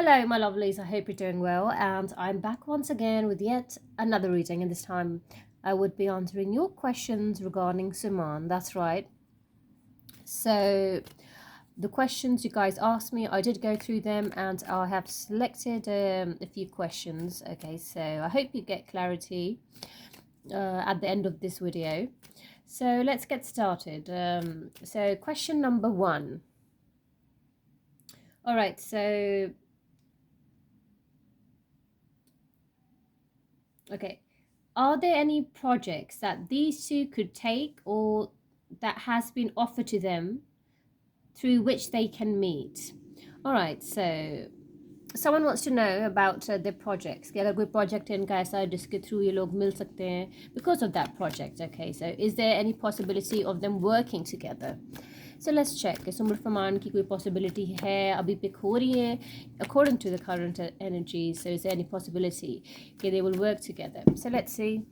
Hello, my lovelies. I hope you're doing well. And I'm back once again with yet another reading. And this time I would be answering your questions regarding Suman. That's right. So, the questions you guys asked me, I did go through them and I have selected a few questions. Okay, so I hope you get clarity at the end of this video. So, let's get started. So, question number one. All right, so okay. Are there any projects that these two could take or that has been offered to them through which they can meet? All right, so someone wants to know about their projects कि अगर कोई project इनका ऐसा है जिसके through ये लोग मिल सकते हैं because of that project. Okay, so is there any possibility of them working together? So let's check कि सुमर फरमान की कोई possibility है अभी पिक हो रही है according to the current energy. So is there any possibility that they will work together? So let's see.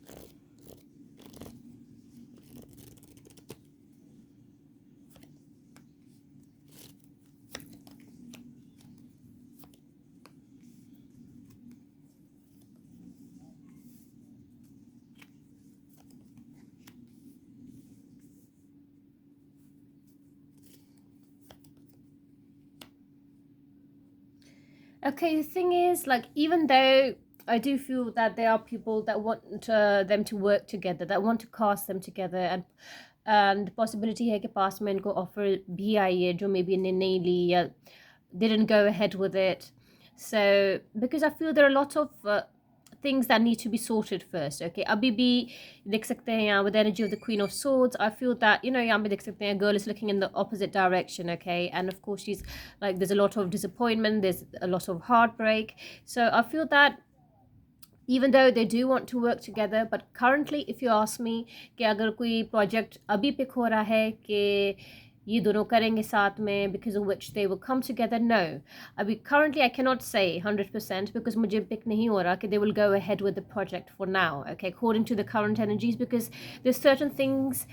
Okay, the thing is, like, even though I do feel that there are people that want them to work together, that want to cast them together, and possibility है कि पास में इनको offer भी आई है जो maybe इन्हें नहीं ली या didn't go ahead with it. So because I feel there are a lot of things that need to be sorted first. Okay, अभी भी देख सकते हैं यहाँ with the energy of the Queen of Swords. I feel that यहाँ पे देख सकते हैं girl is looking in the opposite direction. Okay, and of course she's like there's a lot of disappointment, there's a lot of heartbreak. So I feel that even though they do want to work together, but currently if you ask me कि अगर कोई project अभी pick हो रहा है कि ये दोनों करेंगे साथ में because of which they will come together, no. अभी currently I cannot say 100% because मुझे pick नहीं हो रहा कि they will go ahead with the project for now, okay, according to the current energies, because there's certain things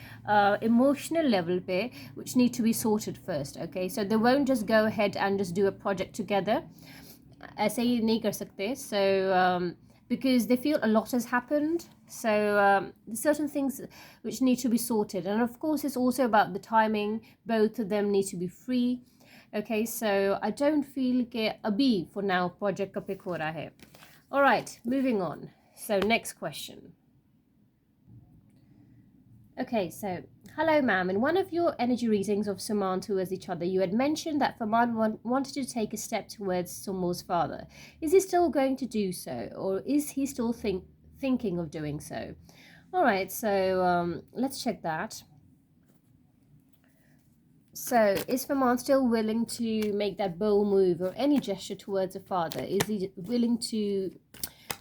emotional level पे which need to be sorted first, okay, so they won't just go ahead and just do a project together. ऐसे ही नहीं कर सकते. So because they feel a lot has happened. So certain things which need to be sorted. And of course, it's also about the timing. Both of them need to be free. Okay, so I don't feel that abhi for now project ka pick ho raha hai. All right, moving on. So next question. Okay, so hello, ma'am. In one of your energy readings of Suman towards each other, you had mentioned that Faman wanted to take a step towards Sumul's father. Is he still going to do so, or is he still thinking of doing so? All right, so let's check that. So, is Faman still willing to make that bold move or any gesture towards a father? Is he willing to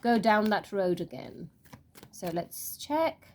go down that road again? So, let's check.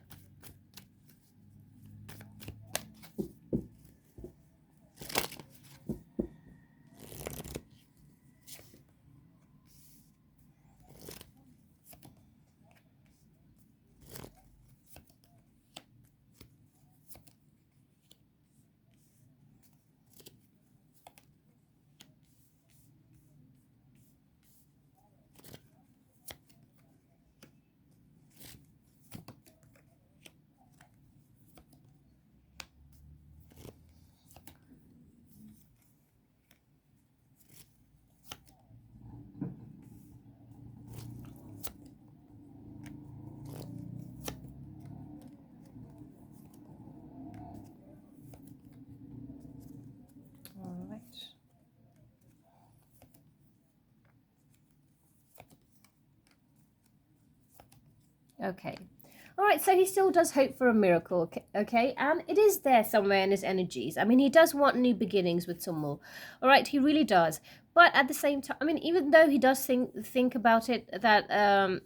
Okay. All right, so he still does hope for a miracle, okay? And it is there somewhere in his energies. I mean, he does want new beginnings with Sumul. All right, he really does. But at the same time, I mean, even though he does think about it that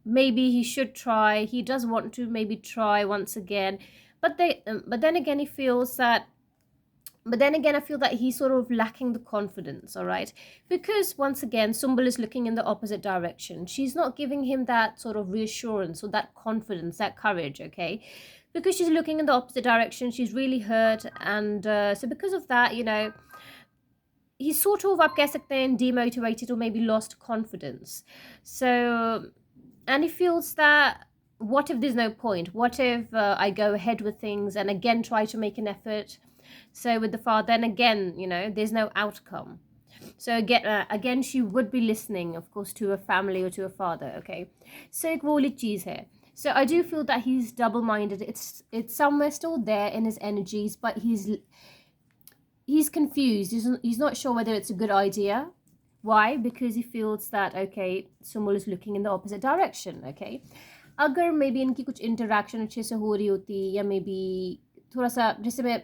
maybe he should try, he does want to maybe try once again. But then again, he feels that but then again, I feel that he's sort of lacking the confidence, all right? Because once again, Sumbul is looking in the opposite direction. She's not giving him that sort of reassurance or that confidence, that courage, okay? Because she's looking in the opposite direction, she's really hurt. And so because of that, he's sort of, आप कह सकते हैं, demotivated or maybe lost confidence. So, and he feels that, what if there's no point? What if I go ahead with things and again try to make an effort? So with the father, and again, there's no outcome. So again, she would be listening, of course, to a family or to a father. Okay, so एक वो वाली चीज है. So I do feel that he's double-minded. It's somewhere still there in his energies, but he's confused. He's not sure whether it's a good idea. Why? Because he feels that, okay, Sumul is looking in the opposite direction. Okay, अगर may be इनकी कुछ interaction अच्छे से हो रही होती, या may be थोड़ा सा, जैसे मैं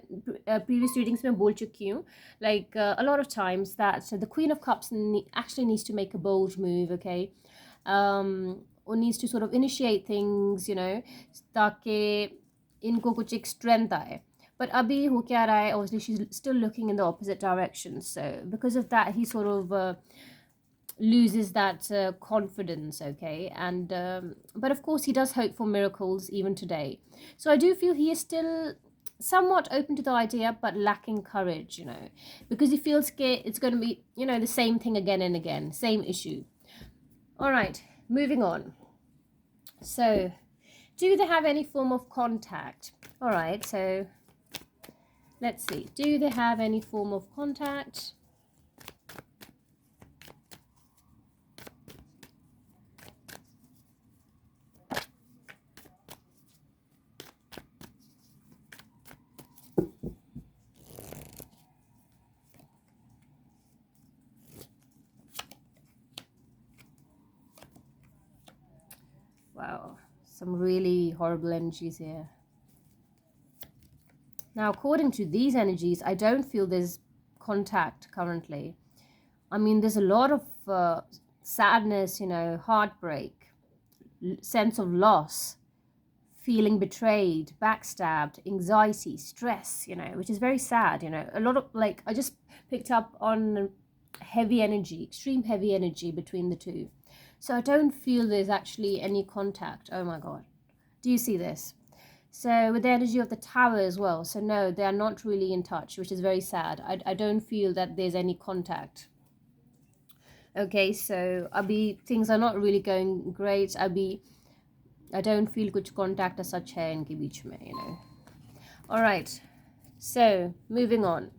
प्रीवियस रीडिंग्स में बोल चुकी हूँ, like a lot of times that the Queen of Cups actually needs to make a bold move, okay, or needs to sort of initiate things, ताकि इनको कुछ एक strength आए. But अभी हो क्या रहा है, obviously she's still looking in the opposite direction, so because of that he sort of loses that confidence, okay, and but of course he does hope for miracles even today. So I do feel he is still somewhat open to the idea, but lacking courage, because he feels scared it's going to be, the same thing again and again, same issue. All right, moving on. So do they have any form of contact? All right, so let's see, do they have any form of contact? Wow, some really horrible energies here. Now, according to these energies, I don't feel there's contact currently. I mean, there's a lot of sadness, heartbreak, sense of loss, feeling betrayed, backstabbed, anxiety, stress, which is very sad, a lot of, like, I just picked up on heavy energy, extreme heavy energy between the two. So I don't feel there's actually any contact. Oh my God. Do you see this? So with the energy of the Tower as well. So no, they are not really in touch, which is very sad. I don't feel that there's any contact. Okay, so abhi things are not really going great. I don't feel kuch contact as such hai inke beech mein, All right, so moving on.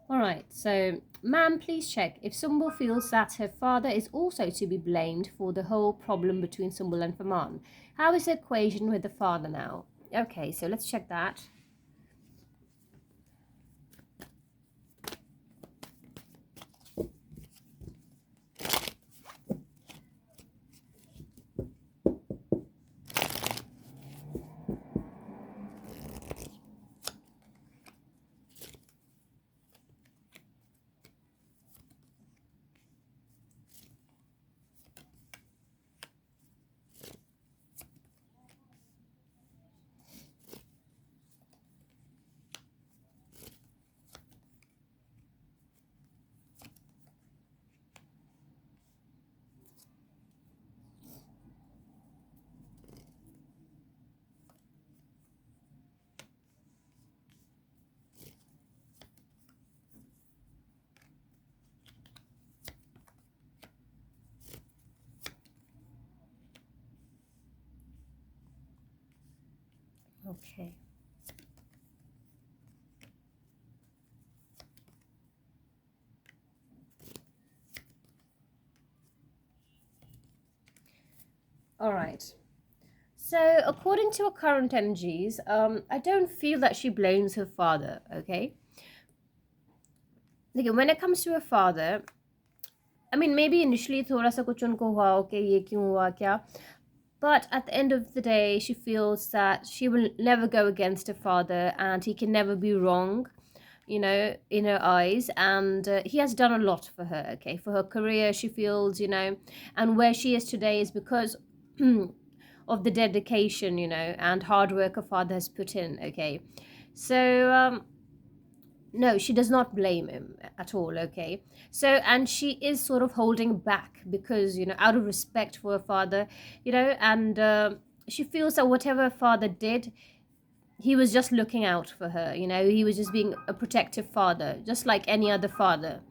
All right, so ma'am, please check if Sumbul feels that her father is also to be blamed for the whole problem between Sumbul and Faman. How is the equation with the father now? Okay, so let's check that. Okay. All right. So according to her current energies, I don't feel that she blames her father, okay? Like, when it comes to her father, I mean, maybe initially थोड़ा सा कुछ उनको हुआ, okay, ये क्यों हुआ क्या? But at the end of the day, she feels that she will never go against her father and he can never be wrong, in her eyes. And he has done a lot for her, okay? For her career, she feels, and where she is today is because of the dedication, and hard work her father has put in, okay? So, no, she does not blame him at all, okay? So, and she is sort of holding back because, out of respect for her father, and she feels that whatever her father did, he was just looking out for her, you know, he was just being a protective father, just like any other father.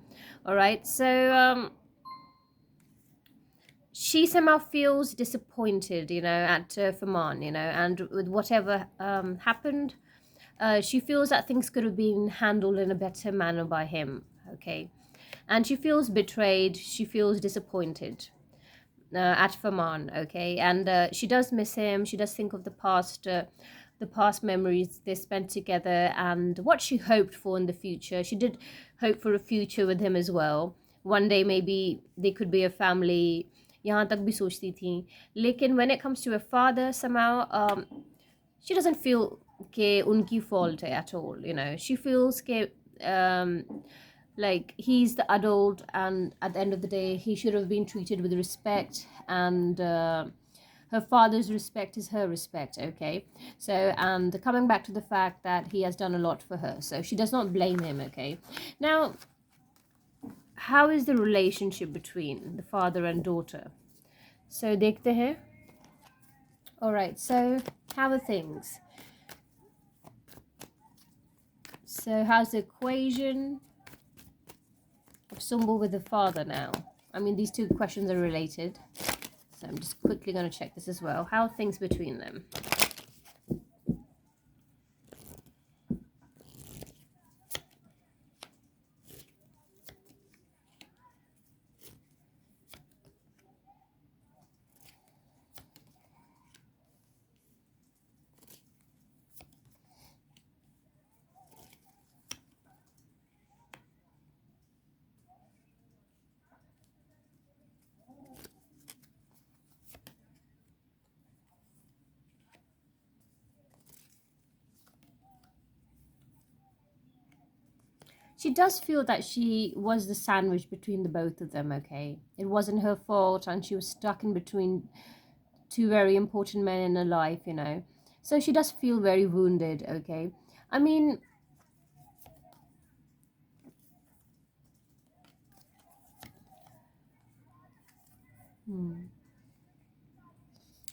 All right, so she somehow feels disappointed, you know, at Faman, you know, and with whatever happened, she feels that things could have been handled in a better manner by him. Okay, and she feels betrayed, she feels disappointed at Faman. Okay, and she does miss him, she does think of the past memories they spent together and what she hoped for in the future. She did hope for a future with him as well. One day maybe they could be a family, यहाँ तक भी सोचती थी. लेकिन when it comes to a father, somehow she doesn't feel कि उनकी fault है at all, you know. She feels कि um, like he's the adult and at the end of the day he should have been treated with respect, and her father's respect is her respect. Okay, so and coming back to the fact that he has done a lot for her, so she does not blame him. Okay, now how is the relationship between the father and daughter? So dekhte hain. All right, so how are things? So how's the equation of Sumbu with the father now? I mean, these two questions are related, so I'm just quickly going to check this as well. How are things between them? She does feel that she was the sandwich between the both of them. Okay, it wasn't her fault and she was stuck in between two very important men in her life, you know. So she does feel very wounded. Okay, I mean,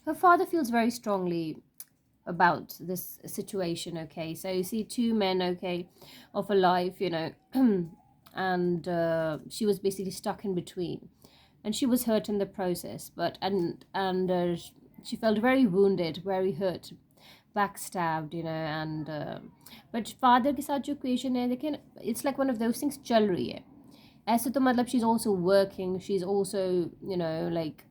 her father feels very strongly about this situation. Okay, so you see two men, okay, of a life, you know. And she was basically stuck in between, and she was hurt in the process, but and she felt very wounded, very hurt, backstabbed, you know. And but father के साथ जो equation है, लेकिन it's like one of those things चल रही है. ऐसे तो मतलब she's also working, she's also, you know, like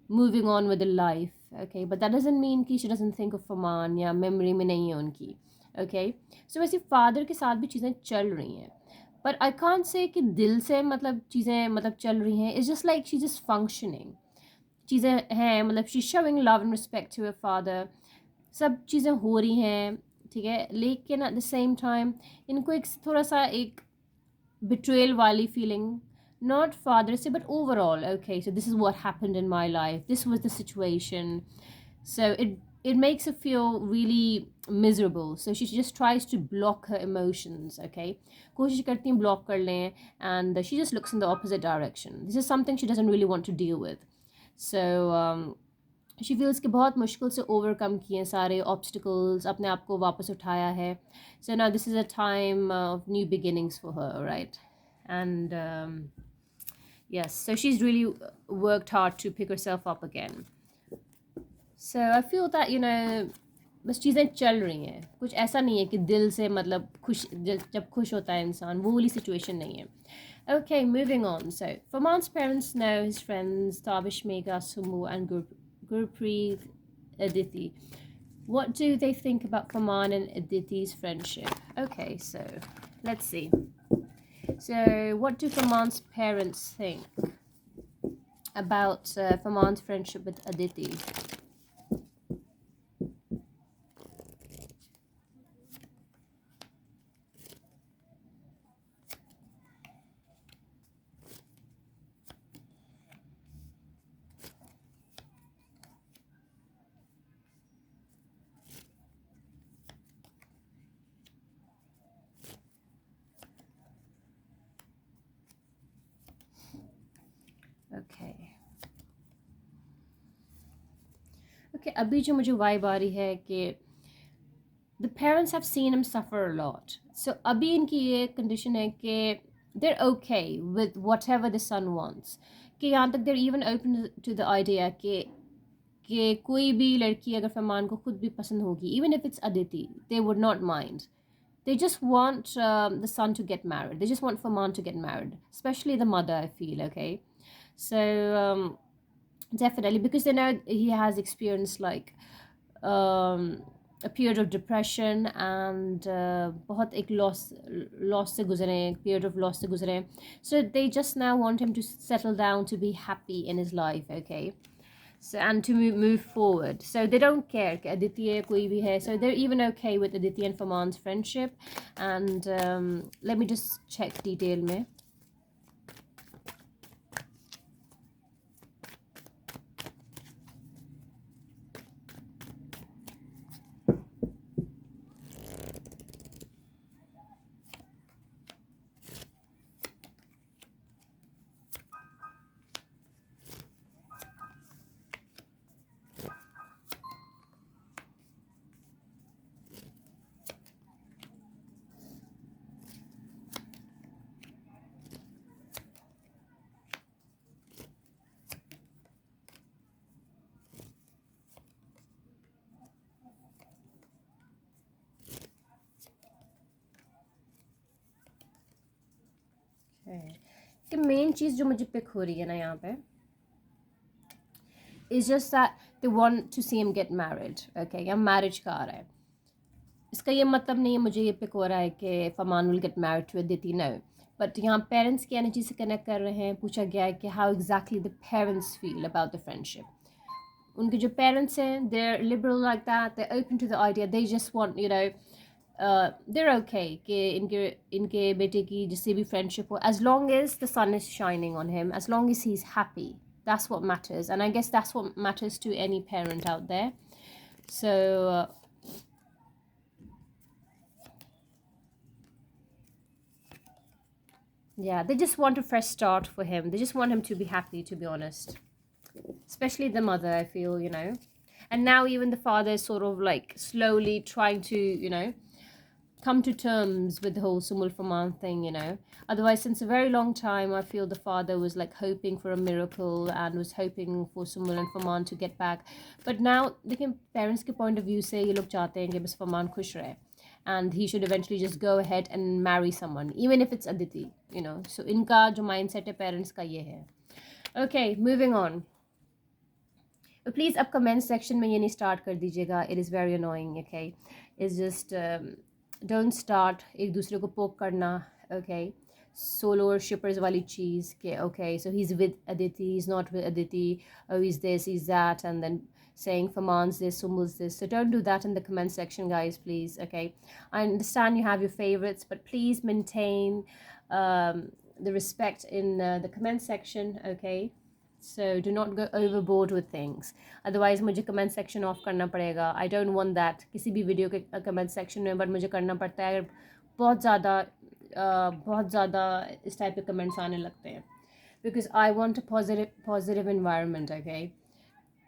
moving on with the life. Okay, but that doesn't mean कि she doesn't think of Faman या memory में नहीं है उनकी. Okay, so वैसे father के साथ भी चीज़ें चल रही हैं, but I can't say कि दिल से मतलब चीज़ें मतलब चल रही हैं. It's just like she's just functioning. चीज़ें हैं, मतलब she's showing love and respect to her father. सब चीज़ें हो रही हैं, ठीक है, लेकिन at the same time इनको एक थोड़ा सा एक betrayal wali feeling, not father say but overall. Okay, so this is what happened in my life, this was the situation, so it makes her feel really miserable, so she just tries to block her emotions. Okay, कोशिश करती है block कर लें, and she just looks in the opposite direction. This is something she doesn't really want to deal with. So she feels कि बहुत मुश्किल से overcome किए सारे ऑब्स्टिकल्स, अपने आप को वापस उठाया है. So now this is a time of new beginnings for her, right? And yes, so she's really worked hard to pick herself up again. So I feel that, you know, बस चीज़ें चल रही हैं, कुछ ऐसा नहीं है कि दिल से मतलब खुश, जब खुश होता है इंसान, वो वाली सिचुएशन नहीं है. Okay, moving on. So Faman's parents know his friends Tabish, Megha, Sumu and Gurpreet, Aditi. What do they think about Faman and Aditi's friendship? Okay, so let's see. So what do Faman's parents think about Faman's friendship with Aditi? Okay. Okay, अभी जो मुझे vibe आ रही है कि the parents have seen him suffer a lot. So abhi inki ye condition hai कि they're okay with whatever the son wants. कि यहाँ तक they're even open to the idea कि कोई भी लड़की अगर फरमान को खुद भी पसंद होगी, even if it's Aditi, they would not mind. They just want the son to get married. They just want Farman to get married, especially the mother, I feel, okay? So, definitely, because they know he has experienced like a period of depression and बहुत एक loss से गुजरे, period of loss से गुजरे. So they just now want him to settle down, to be happy in his life, okay? So, and to move forward. So they don't care कि Aditi है कोई भी है. So they're even okay with Aditi and Farman's friendship. And let me just check detail में. कि main चीज़ जो मुझे pick हो रही है ना यहाँ पे is just that they want to see him get married, okay? या मैरिज का आ रहा है. इसका ये मतलब नहीं है मुझे ये पिक हो रहा है कि Farman will get married to Aditi, no. But यहाँ पेरेंट्स की एनर्जी से कनेक्ट कर रहे हैं. पूछा गया है कि how exactly the parents feel about the friendship. उनके जो पेरेंट्स हैं, they are liberal like that, they open to the idea, they just want you know they're okay कि इनके बेटे की जिससे भी फ्रेंडशिप हो, as long as the sun is shining on him, as long as he's happy, that's what matters. And I guess that's what matters to any parent out there. So yeah, they just want a fresh start for him. They just want him to be happy, to be honest, especially the mother, I feel, you know. And now even the father is sort of like slowly trying to, you know, come to terms with the whole Sumul Farman thing, you know. Otherwise, since a very long time, I feel the father was like hoping for a miracle and was hoping for Sumul and Farman to get back. But now, देखिए parents के point of view से ये लोग चाहते हैं कि बस Farman खुश रहे, and he should eventually just go ahead and marry someone, even if it's Aditi, you know. So इनका जो mindset है parents का ये है. Okay, moving on. Please अब comment section में ये नहीं start कर दीजिएगा. It is very annoying, okay? It's just don't start एक दूसरे को poke करना, okay? Solo or shippers वाली चीज़ कि okay, so he's with Aditi, he's not with Aditi, oh he's this, he's that, and then saying Farman's this, Sumul's this. So don't do that in the comment section, guys, please, okay? I understand you have your favorites, but please maintain the respect in the comment section, okay? So do not go overboard with things. Otherwise मुझे comment section off करना पड़ेगा. I don't want that. किसी भी video के comment section में but मुझे करना पड़ता है. बहुत ज़्यादा इस type के comments आने लगते हैं. Because I want a positive environment, okay?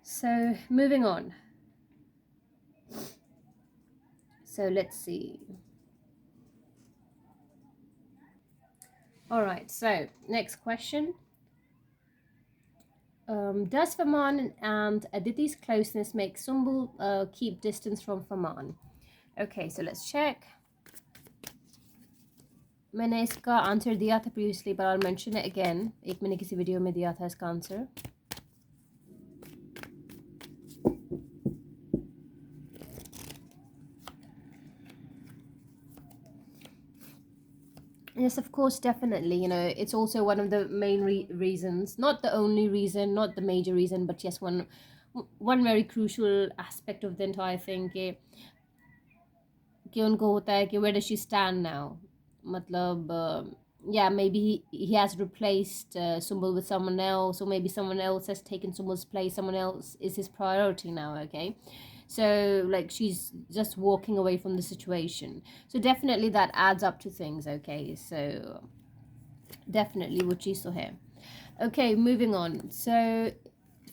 So moving on. So let's see. All right. So next question. Does Farman and Aditi's closeness make Sumbul keep distance from Farman? Okay, so let's check. मैंने इसका answer दिया था previously, but I'll mention it again. एक मैंने किसी video में दिया था इसका answer. Yes, of course, definitely. You know, it's also one of the main reasons, not the only reason, not the major reason, but yes, one very crucial aspect of the entire thing कि उनको होता है कि where does she stand now? मतलब yeah, maybe he has replaced Sumbul with someone else, or maybe someone else has taken Sumbul's place, someone else is his priority now, okay? So like she's just walking away from the situation. So definitely that adds up to things, okay? So definitely वो चीज़ तो है. Okay, moving on. So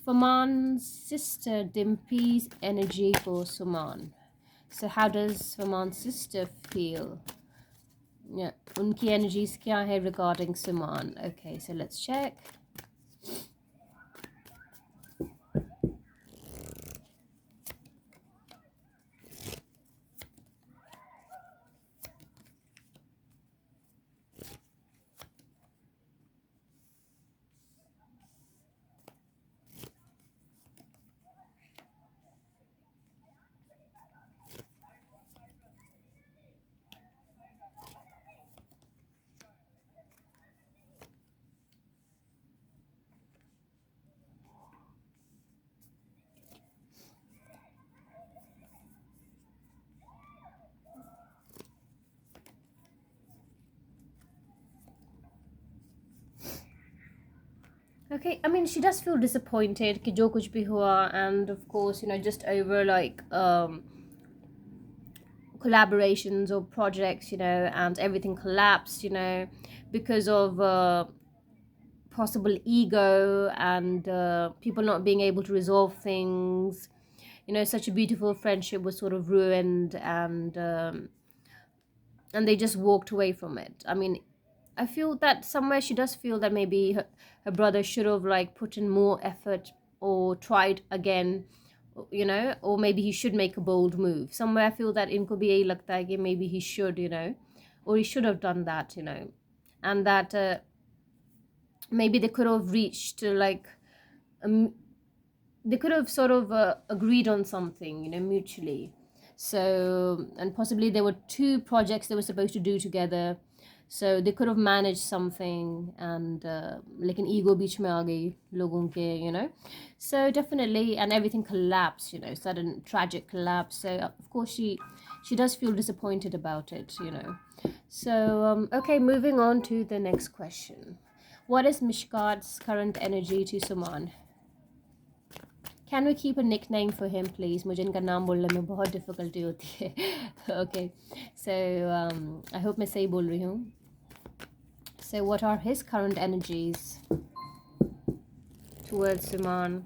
Farman's sister Dimpi's energy for Suman. So how does Suman's sister feel? Yeah, unki energies kya hai regarding Suman? Okay, so let's check. Okay, I mean, she does feel disappointed कि जो कुछ भी हुआ, and of course, just over like collaborations or projects, and everything collapsed, because of possible ego and people not being able to resolve things. Such a beautiful friendship was sort of ruined, and they just walked away from it. I mean, I feel that somewhere she does feel that maybe her brother should have like put in more effort or tried again, or maybe he should make a bold move. Somewhere I feel that inko bhi yahi lagta hai ki maybe he should, or he should have done that, and that maybe they could have reached like um, they could have sort of agreed on something, mutually. So, and possibly there were two projects they were supposed to do together, so they could have managed something, and like an ego beach mein aa gayi logon ke, so definitely, and everything collapsed, sudden tragic collapse. So of course she does feel disappointed about it, so okay, moving on to the next question. What is Mishkat's current energy to Suman? Can we keep a nickname for him, please? मुझे इनका नाम बोलने में बहुत difficulty होती है. Okay, so I hope मैं सही बोल रही हूँ. So what are his current energies towards Suman?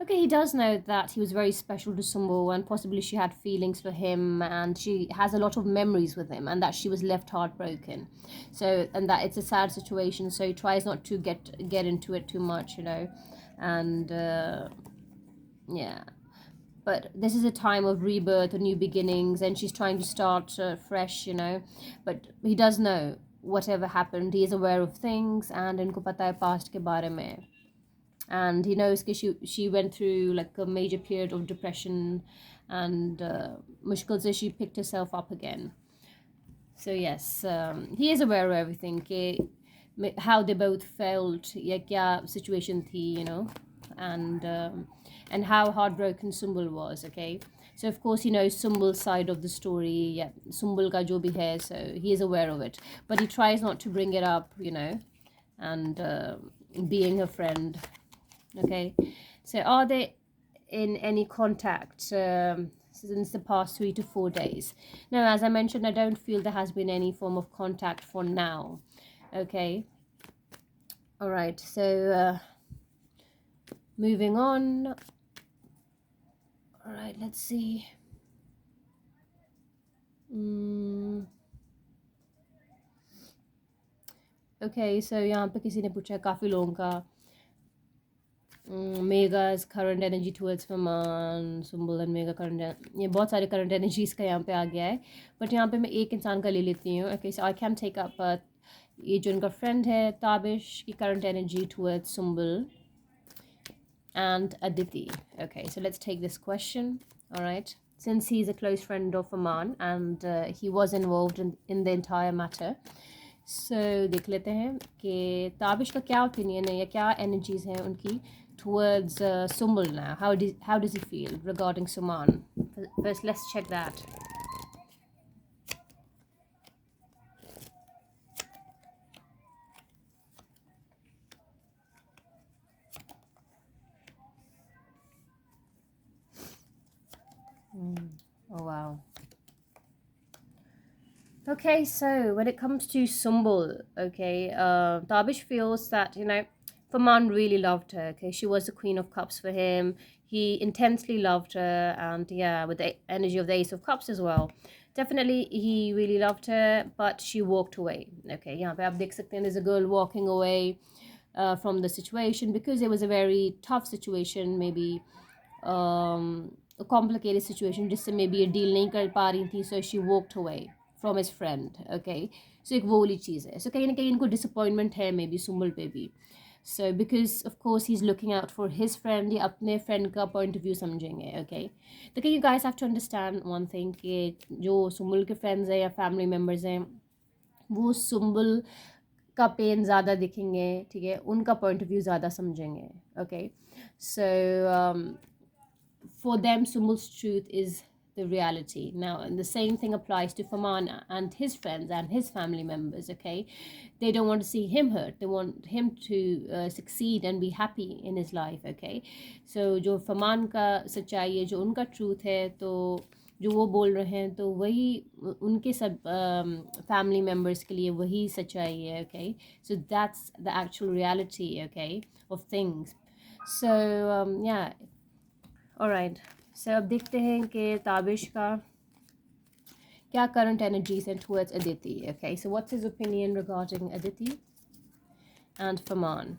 Okay, he does know that he was very special to Sumbul, and possibly she had feelings for him, and she has a lot of memories with him, and that she was left heartbroken. So, and that it's a sad situation. So he tries not to get into it too much, and yeah. But this is a time of rebirth, or new beginnings, and she's trying to start fresh, But he does know whatever happened. He is aware of things, and इनको पता है past के बारे में, and he knows that she went through like a major period of depression, and मुश्किल से she picked herself up again. So yes, he is aware of everything, how they both felt, या क्या situation थी, and how heartbroken Sumbul was. Okay, so of course he knows Sumbul's side of the story. Yeah, Sumbul ka jo bhi hai, so he is aware of it, but he tries not to bring it up, and being a friend. Okay, so are they in any contact since the past 3 to 4 days? No, as I mentioned, I don't feel there has been any form of contact for now. Okay, all right, so moving on. All right, let's see. Okay, so यहाँ पे किसी ने पूछा है काफ़ी लोगों का Mega's current energy towards Maman, Sumbul and Mega current, ये बहुत सारे current energies का यहाँ पे आ गया है, but यहाँ पे मैं एक इंसान का ले लेती हूँ. Okay, so I can take up ये जो इनका friend है ताबिश की current energy towards Sumbul and Aditi. Okay, so let's take this question. All right, since he's a close friend of Aman, and he was involved in the entire matter, so देख लेते हैं कि ताबिश का क्या opinion है या क्या energies हैं उनकी towards Sumbul now. How does he feel regarding Suman? First, let's check that. Oh wow. Okay, so when it comes to Sumbul, okay, Tabish feels that, Faman really loved her, okay? She was the Queen of Cups for him. He intensely loved her, and yeah, with the energy of the Ace of Cups as well. Definitely, he really loved her, but she walked away, okay? Yeah, पे आप देख सकते हैं, there's a girl walking away from the situation because it was a very tough situation, maybe a complicated situation जिससे maybe a deal नहीं कर पा रही थी, so she walked away from his friend, okay? So एक वो वाली चीज़ है, so कहीं ना कहीं इनको disappointment है maybe सुम्बुल पे भी, so because of course he's looking out for his friend, ये अपने friend का point of view समझेंगे, okay? तो you guys have to understand one thing कि जो सुम्बुल के friends हैं या family members हैं वो सुम्बुल का पेन ज़्यादा दिखेंगे, ठीक है, उनका पॉइंट ऑफ व्यू ज़्यादा समझेंगे, okay? So for them, Sumul's truth is the reality. Now, and the same thing applies to Faman and his friends and his family members, okay? They don't want to see him hurt. They want him to succeed and be happy in his life, okay? So, जो Faman का सच्चाई है, जो उनका truth है, तो जो वो बोल रहे हैं तो वही उनके सब फैमिली मेम्बर्स के लिए वही सच्चाई है, okay? So that's the actual reality, okay, of things. So yeah, alright, so अब देखते हैं कि ताबिश का क्या current energies and towards Aditi, okay? So what's his opinion regarding Aditi and Faman?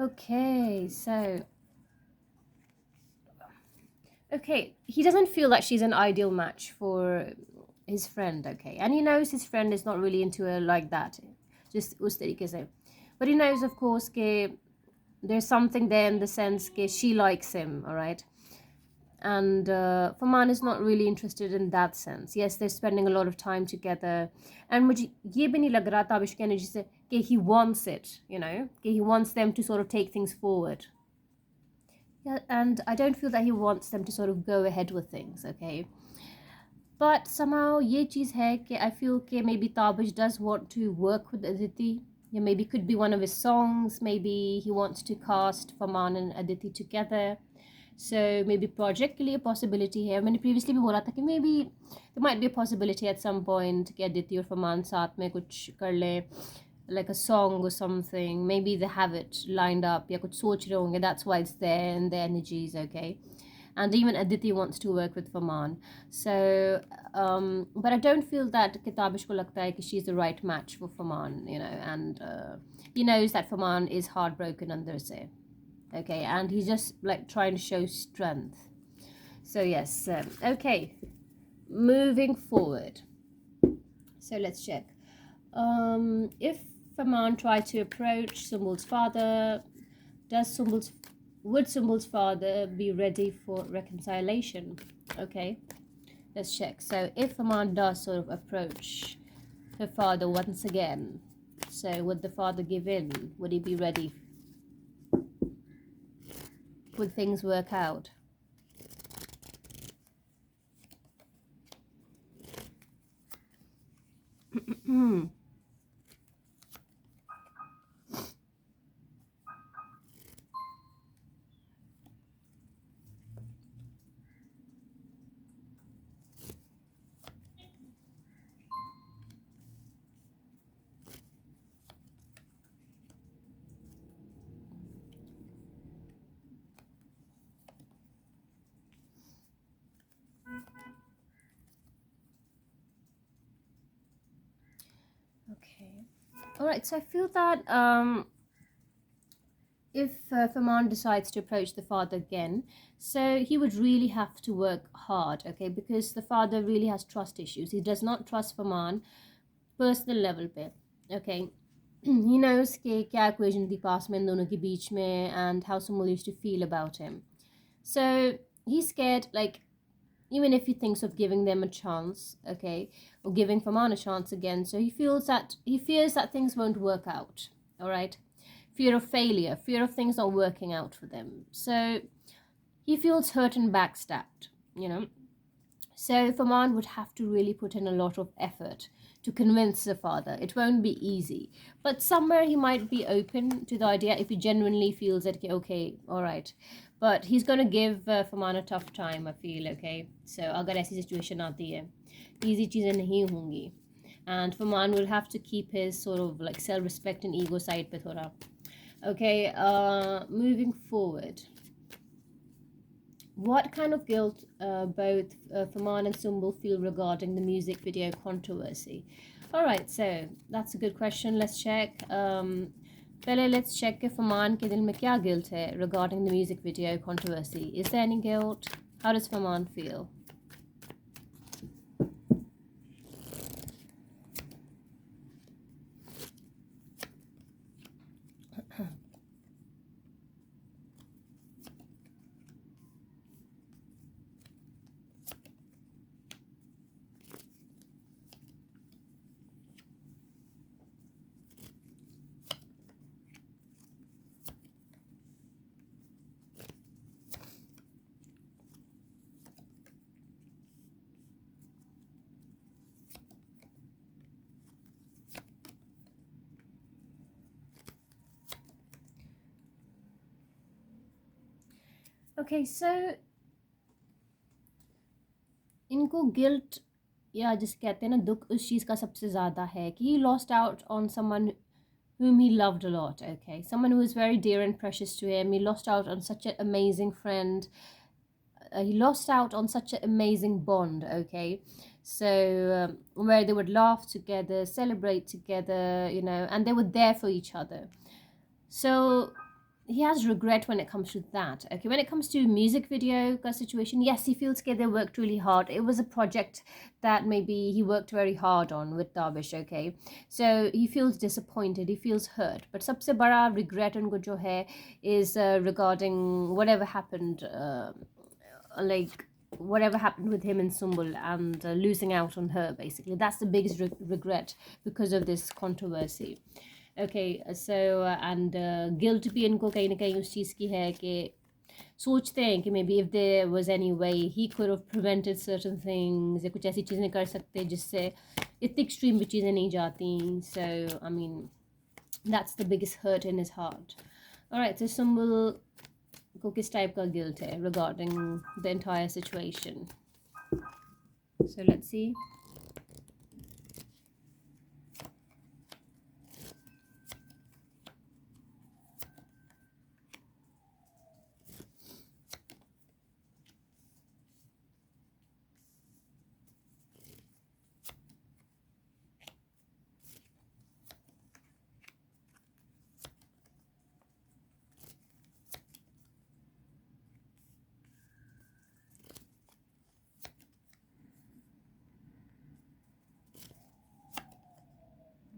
Okay, so okay, he doesn't feel that she's an ideal match for his friend, okay? And he knows his friend is not really into her like that. Just उस तरीके से. But he knows, of course, कि there's something there in the sense that she likes him, all right? And Faman is not really interested in that sense. Yes, they're spending a lot of time together. And मुझे ये भी नहीं लग रहा ताबिश की energy से कि he wants it, कि he wants them to sort of take things forward. Yeah, and I don't feel that he wants them to sort of go ahead with things, okay? But somehow ये चीज़ है कि I feel कि maybe Tabish does want to work with Aditi. Yeah, maybe could be one of his songs. Maybe he wants to cast Faman and Aditi together. So maybe project के लिए possibility है. मैंने previously भी बोला था कि maybe there might be a possibility at some point कि Aditi और Faman साथ में कुछ कर ले, like a song or something. Maybe they have it lined up या कुछ सोच रहे होंगे. That's why it's there and the energies, okay? And even Aditi wants to work with Faman. So, but I don't feel that Kitabish को लगता है कि she's the right match for Faman, and he knows that Faman is heartbroken under se. Okay, and he's just like trying to show strength. So yes, okay, moving forward. So let's check. If Faman tried to approach Sumbul's father, would Sumbul's father be ready for reconciliation? Okay, let's check. So if Faman does sort of approach her father once again, so would the father give in? Would he be ready? Would things work out? Okay. All right. So I feel that if Faman decides to approach the father again, so he would really have to work hard, okay? Because the father really has trust issues. He does not trust Faman personal level पे, okay? He knows कि क्या equation थी पास में इन दोनों के बीच में and how Sumul used to feel about him. So he's scared, like, even if he thinks of giving them a chance, okay, or giving Faman a chance again. So he fears that things won't work out. All right, fear of failure, fear of things not working out for them. So he feels hurt and backstabbed, you know. So Faman would have to really put in a lot of effort to convince the father. It won't be easy, but somewhere he might be open to the idea if he genuinely feels that okay, all right. But he's going to give Faman a tough time, I feel, okay. So अगर ऐसी situation आती है, easy चीज़ें नहीं होंगी, and Faman will have to keep his sort of like self-respect and ego side पे थोड़ा. Okay, moving forward. What kind of guilt both Faman and Sumbul feel regarding the music video controversy? All right, so that's a good question. Let's check. पहले let's check कि Faman के दिल में क्या guilt है regarding the music video controversy. Is there any guilt? How does Faman feel? Okay, so इनको guilt या जिसे कहते हैं ना दुख उस चीज़ का सबसे ज़्यादा है कि he lost out on someone whom he loved a lot, okay? Someone who was very dear and precious to him. He lost out on such an amazing friend. He lost out on such an amazing bond, okay? So where they would laugh together, celebrate together, you know, and they were there for each other. So he has regret when it comes to that. Okay, when it comes to music video situation, yes, he feels they worked really hard. It was a project that maybe he worked very hard on with Darvish, okay? So he feels disappointed, he feels hurt. But sabse bada regret unko jo hai is regarding whatever happened, like whatever happened with him and Sumbul and losing out on her, basically. That's the biggest regret because of this controversy. Okay, so and guilt भी इनको कहीं ना कहीं उस चीज़ की है कि सोचते हैं कि maybe if there was any way he could have prevented certain things या कुछ ऐसी चीज़ें कर सकते जिससे इतनी extreme भी चीज़ें नहीं जाती. So I mean that's the biggest hurt in his heart. Alright, so Sumbul को किस type का guilt है regarding the entire situation? So let's see.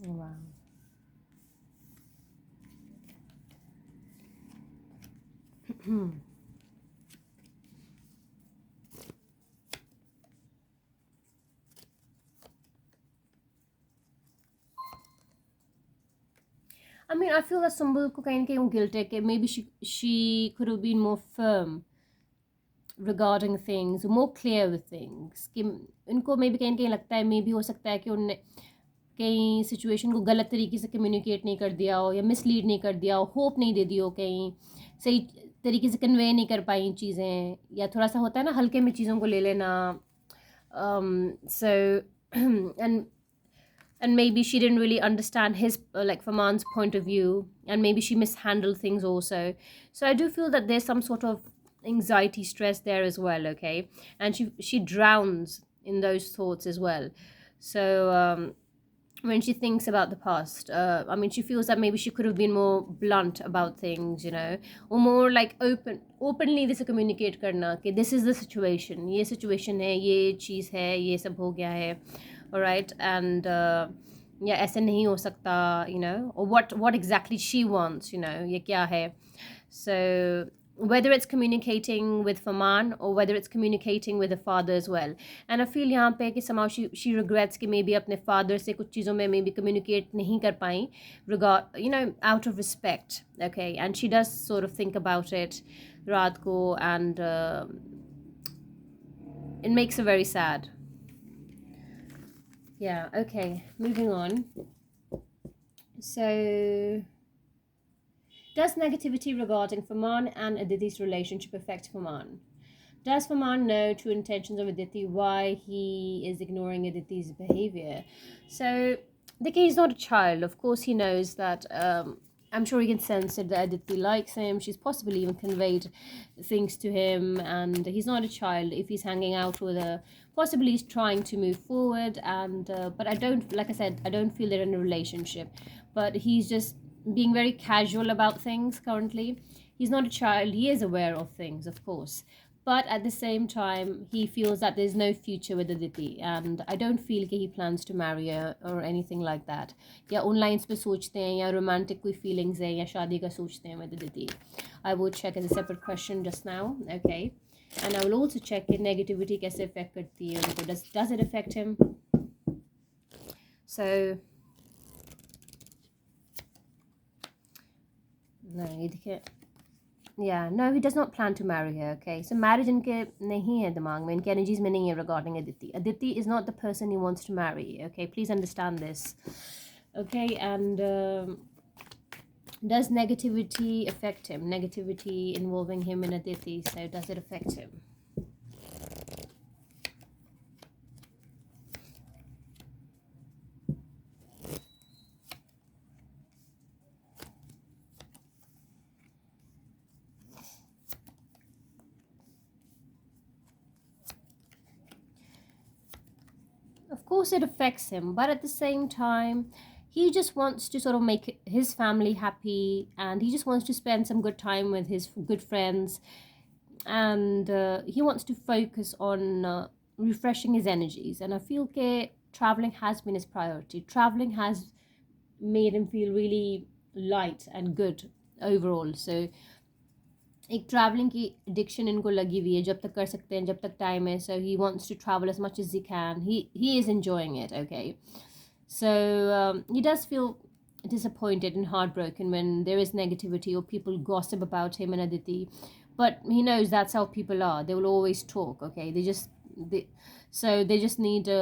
Wow. I mean, I feel that Sumbul को कहीं ना कहीं वो guilt है कि maybe she could have been more firm regarding things, more clear with things. कि उनको maybe कहीं ना कहीं लगता है maybe हो सकता है कि उनने कहीं सिचुएशन को गलत तरीके से कम्युनिकेट नहीं कर दिया हो या मिसलीड नहीं कर दिया हो, होप नहीं दे दी हो, कहीं सही तरीके से कन्वे नहीं कर पाई चीज़ें, या थोड़ा सा होता है ना हल्के में चीज़ों को ले लेना. So and maybe she didn't really understand his like Faman's point of view, and maybe she mishandled things also. So I do feel that there's some sort of anxiety, stress there as well, okay? And she drowns in those thoughts as well. So when she thinks about the past, I mean, she feels that maybe she could have been more blunt about things, you know, or more like openly this communicate karna कि this is the situation, ये situation है, ये चीज़ है, ये सब हो गया है, all right, and yeah, ऐसे नहीं हो सकता, you know, or what exactly she wants, you know, ये क्या है. So whether it's communicating with Faman or whether it's communicating with the father as well. And I feel यहाँ पे कि somehow she regrets कि maybe अपने father से कुछ चीज़ों में maybe communicate नहीं कर पाई, out of respect, okay? And she does sort of think about it रात को, and it makes her very sad. Yeah, okay, moving on. So, does negativity regarding Faman and Aditi's relationship affect Faman? Does Faman know true intentions of Aditi, why he is ignoring Aditi's behavior? So, Diki, he's not a child. Of course, he knows that. I'm sure he can sense it that Aditi likes him. She's possibly even conveyed things to him, and he's not a child. If he's hanging out with her, possibly he's trying to move forward. And but I don't, like I said, I don't feel they're in a relationship. But he's just being very casual about things currently. He's not a child. He is aware of things, of course, but at the same time he feels that there's no future with Aditi, and I don't feel that he plans to marry her or anything like that. या उन lines पे सोचते हैं या romantic कोई feelings है या शादी का सोचते हैं with Aditi. I will check as a separate question just now, okay? And I will also check कि negativity कैसे affect करती है उनको. Does it affect him? So no, ये देखिए. Yeah, no, he does not plan to marry her, okay? So marriage इनके नहीं है दिमाग में, इनके energies में नहीं है regarding Aditi. Aditi is not the person he wants to marry, okay? Please understand this. Okay, and does negativity affect him? Negativity involving him and Aditi, so does it affect him? Of course it affects him, but at the same time he just wants to sort of make his family happy, and he just wants to spend some good time with his good friends, and he wants to focus on refreshing his energies. And I feel that traveling has been his priority. Traveling has made him feel really light and good overall. So एक travelling की addiction इनको लगी हुई है, जब तक कर सकते हैं, जब तक टाइम है. So he wants to travel as much as he can. He is enjoying it, okay? So he does feel disappointed and heartbroken when there is negativity or people gossip about him and Aditi, but he knows that's how people are. They will always talk, okay? They just need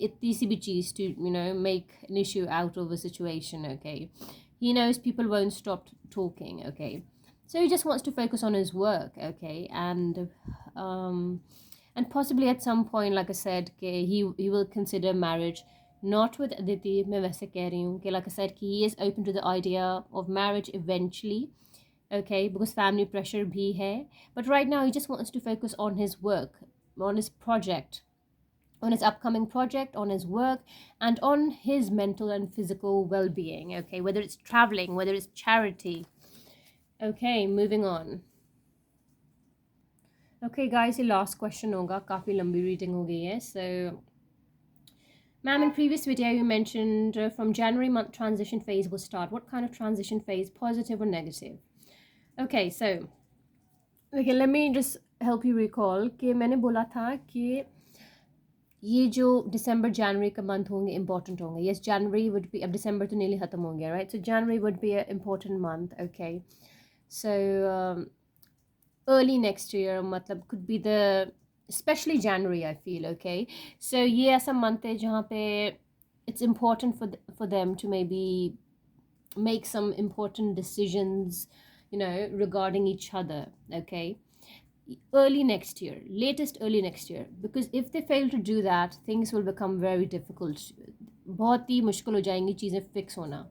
itni si bhi cheez to make an issue out of a situation, okay? He knows people won't stop talking, okay? So he just wants to focus on his work, okay? And possibly at some point, like I said, he will consider marriage, not with Aditi. मैं वैसे कह रही हूँ कि, like I said, he is open to the idea of marriage eventually, okay? Because family pressure भी है. But right now he just wants to focus on his work, on his project, on his upcoming project, on his work, and on his mental and physical well-being, okay? Whether it's traveling, whether it's charity. Okay, moving on. Okay guys, ये last question होगा, काफ़ी लंबी reading हो गई है. So ma'am, in previous video you mentioned from January month transition phase will start. What kind of transition phase, positive or negative? Okay, so okay, let me just help you recall कि मैंने बोला था कि ये जो दिसंबर जनवरी का month होंगे important होंगे. Yes, January would be, अब दिसंबर तो nearly ख़त्म हो गया, right? So January would be an important month, okay? So early next year, matlab could be especially January, I feel, okay? So ये ऐसा month है जहाँ पे it's important for them to maybe make some important decisions, regarding each other, okay? Early next year, latest early next year, because if they fail to do that, things will become very difficult. बहुत ही मुश्किल हो जाएंगी चीज़ें fix होना.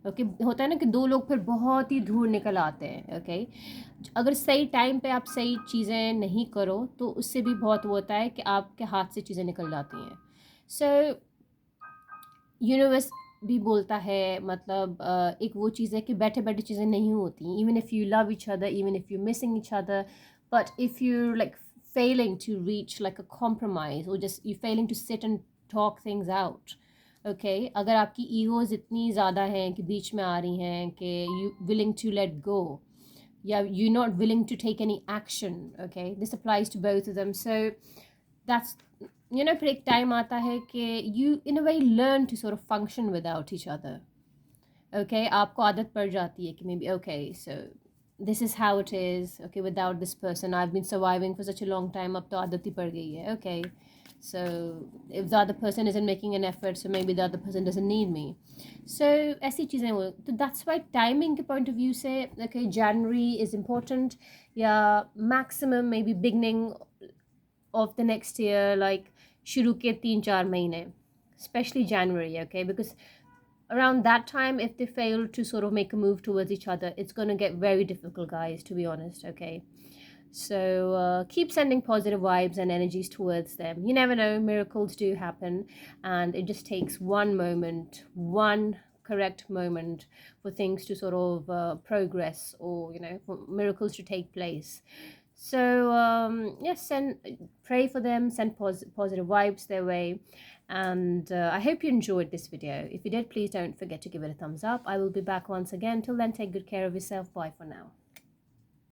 Okay होता है ना कि दो लोग फिर बहुत ही दूर निकल आते हैं, ओके? अगर सही टाइम पे आप सही चीज़ें नहीं करो तो उससे भी बहुत वो होता है कि आपके हाथ से चीज़ें निकल जाती हैं. सो यूनिवर्स भी बोलता है, मतलब एक वो चीज़ है कि बैठे बैठे चीज़ें नहीं होती. Even if you love each other, even if you missing each other, but if you like failing to reach like a compromise, or just you failing to sit and talk things out, okay? अगर आपकी egos इतनी ज़्यादा हैं कि बीच में आ रही हैं कि you willing to let go, yeah, you're not willing to take any action. Okay, this applies to both of them. So that's, फिर एक टाइम आता है कि you in a way learn to sort of function without each other. Okay, आपको आदत पड़ जाती है कि maybe okay, so this is how it is. Okay, without this person I've been surviving for such a long time, अब तो आदत ही पड़ गई है. Okay, so if the other person isn't making an effort, so maybe the other person doesn't need me. So ऐसी चीज़ें हो, तो that's why timing के point of view से okay, January is important, या maximum maybe beginning of the next year, like शुरू के 3-4 महीने, especially January. Okay, because around that time, if they fail to sort of make a move towards each other, it's going to get very difficult, guys, to be honest. Okay, so keep sending positive vibes and energies towards them. You never know, miracles do happen, and it just takes one moment, one correct moment for things to sort of progress, or for miracles to take place. So yes, pray for them, send positive vibes their way, and I hope you enjoyed this video. If you did, please don't forget to give it a thumbs up. I will be back once again. Till then, take good care of yourself. Bye for now.